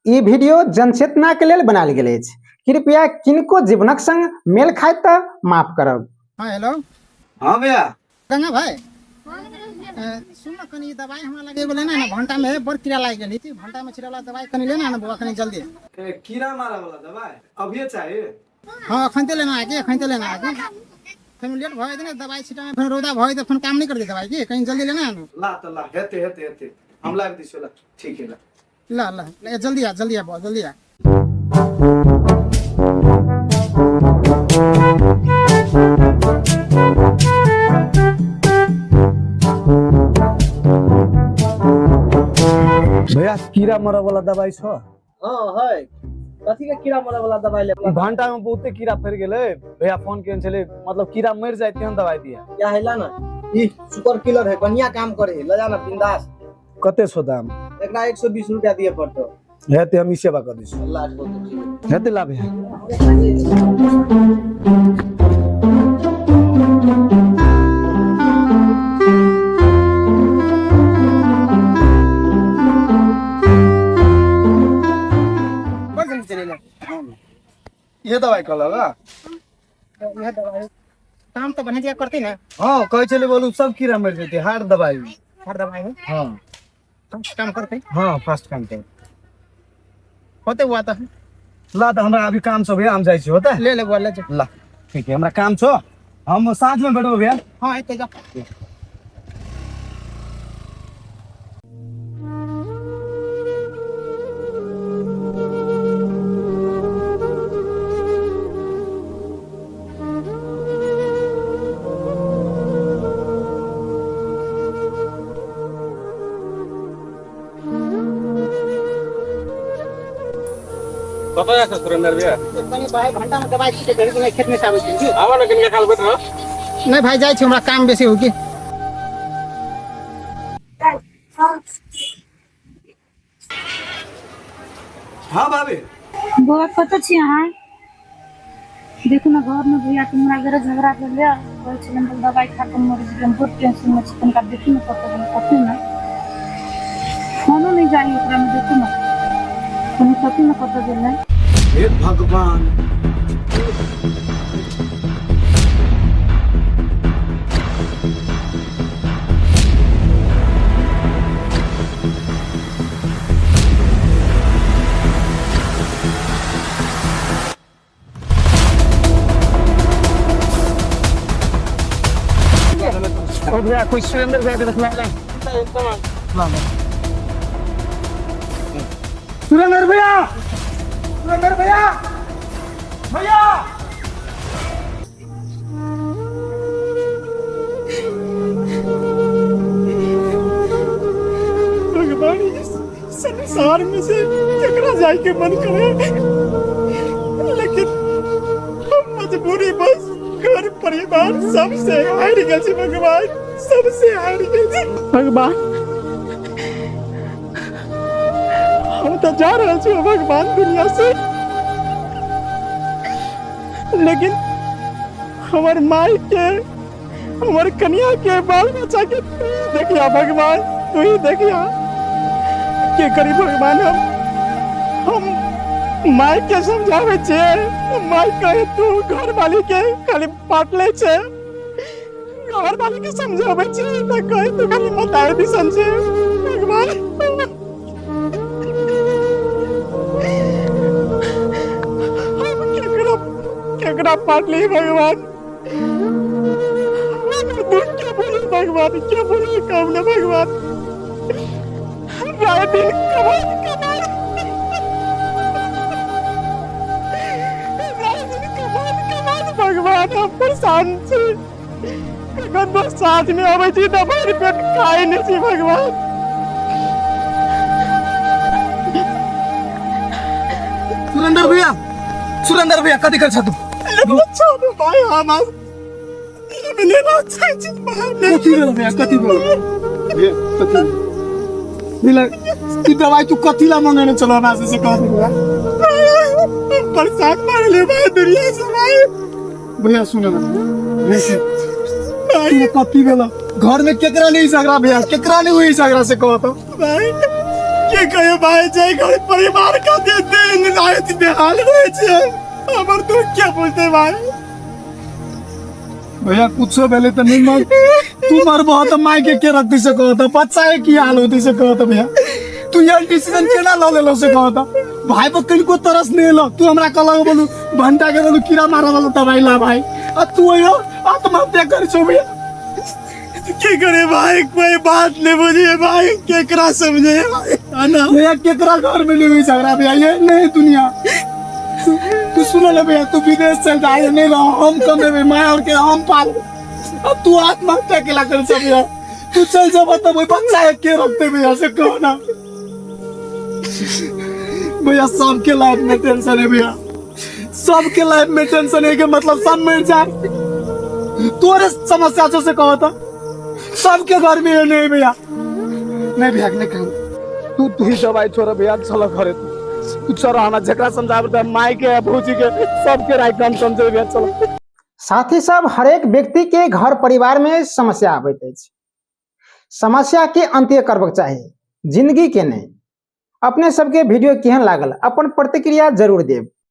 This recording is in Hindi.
ई वीडियो जनचेतना के लेल बनायल गेल अछि। कृपया किनको जीवनक संग मेल खाय त माफ करब। हाँ हेलो। हाँ भैया। गंगा भाई सुन न कनी दवाई हमरा लगे एगो लेना है ना, भंटा में बड़ कीड़ा लाग गेल थी। भंटा में छिड़ला दवाई कनी लेना है ना बुआ, कनी जल्दी। कीड़ा मारा वाला दवाई अभी चाहिए? हाँ अखनते लेना है कि अखनते लेना है कि फिर लेट भए देने दवाई छिटा में, फिर रोदा भए तो फिर काम नहीं कर दे दवाई की, कहीं जल्दी लेना है ना। ला तो ला, हेते हेते हेते हम लाग दिस ला, ठीक है ला। ला ला ले, जल्दी आ बुआ, जल्दी आ। भैया कीड़ा मरा वाला दवाई छ? हाँ है। कथी के कीड़ा मरे वाला दवाई ले? भंटा में बहुते कीड़ा फैल गेले, भैया फोन केन छले, मतलब कीड़ा मर जाए तेहन दवाई दिया। क्या है ला ना, ई सुपर किलर है, बढ़िया काम करे है, ले जाना बिंदास। कते सो दाम? एकरा 120 रुपया दिए पड़तो। हेते हम ई सेवा कर दिस। अल्लाह को तो ठीक है। हेते ला भैया। ये दवाई कल लगा? यह दवाई काम तो बढ़िया करती ना। हाँ कहे चले बोलू सब कीड़ा मर जेते, हार्ड दवाई। हर दवाई है हाँ काम करते हाँ फास्ट काम कर। होते हुआ तो ला तो हमरा अभी काम सब है, हम जाई छी होता? ले बुआ ले जा। ला ठीक है, हमरा काम छो, हम साँझ में बैठो भैया। हाँ आते जा। कतो जाछ सुरेंद्र भैया? कनी भाई घंटा में दवाई छीटे घड़ी में खेत में से आबै छी। आवा न कनिया खाल बैठ रह। नहीं भाई जाय छी, हमरा काम बेसी हो की। हाँ भाभी। बुआ कत छी अहाँ? देखो ना घर में भैया तुम्हारा घर झगड़ा कर लिया, कोई चलन तो दवाई खा के मर गई। हम बहुत टेंशन में छी, तुम का देखी ना कत ना फोनो नहीं जाई ओकरा में, देखो ना तुम कत ना कत देले। हे भगवान, ओ भैया कोई सुरेंद्र भैया के देखला ले। सुरेंद्र भैया, सुरेंद्र भैया, भैया। भगवान संसार में से केकरा जाय के मन करे, लेकिन हम मजबूरी बस घर परिवार सबसे हार गेल छी। भगवान सबसे हार गेल छी। भगवान हम तो जा रहल छी भगवान दुनिया से, लेकिन हमार माई के, हमार कन्या के, बाल बच्चा के तू देखिया भगवान, तू ही देखिया के करी भगवान। हम माई के समझावे छे, माई कहे तू घर वाली के खाली पाटले छे, घर वाली के समझावे छे त कहे तू खाली बताए दी समझे। भगवान केकरा पाटली भगवान, क्या बोले भगवान, क्या बोले काम ना भगवान। राय दिन कमाल कमाल, राय दिन कमाल कमाल भगवान। हम परेशान छी, अगर बस साथ में आवे छी त भर पेट खाए नहीं छी भगवान। सुरेंद्र भैया, सुरेंद्र भैया कथी कर छ तू? छोड़ भाई हम लेना चाहिए भाई। कथी भेल भैया, कथी भेल भैया, कथी मिला की दवाई तू कथी ला मंगाने चलो ना से कह दिया। परेशान मार ले भाई दुनिया से भाई। भैया सुन ना, वैसे तू कथी भेल घर में केकरा नहीं झगड़ा भैया, केकरा नहीं हुई झगड़ा से कह तो भाई के कहे भाई जय घर परिवार का दिन रात बेहाल रहे छे हमर तो क्या बोलते भाई भैया कुछ पहले तो नहीं मार तू मर बहुत माई के रखती से कहो था बच्चा है की हाल होती से कहो था भैया तू यार डिसीजन केना लो ले लो से कहो था भाई पर किनको तरस नहीं लो तू हमरा कला बोलू घंटा के बोलू कीड़ा मारा वाला दवाई ला भाई अब तू यो आत्महत्या कर छो भैया के करे भाई कोई बात नहीं बुझे भाई केकरा समझे भाई ना भैया केकरा घर में नहीं झगड़ा भैया ये नहीं दुनिया तू सुनो ना भैया तू विदेश चल जाए नहीं रहो हम कमे मैं और के हम पाल अब तू आत्महत्या के ला कर भैया तू चल जा बता वही बच्चा है के रखते भैया से कहो ना भैया सबके लाइफ में टेंशन है भैया सबके लाइफ में टेंशन है कि मतलब सब मिल जाए तोरे समस्या से कहो था सबके घर में नहीं भैया नहीं भैया नहीं कहूँ तू ही दवाई छोड़ भैया चलो घरे तू चलो हमारा झगड़ा समझा माई के भूजी के सबके राइट हम समझे भैया चलो। साथ ही सब हरेक व्यक्ति के घर परिवार में समस्या आबैत अछि समस्या के अंत्य करबाक चाही जिंदगी के नहीं। अपने सबके वीडियो केहन लागल अपन प्रतिक्रिया जरूर देब।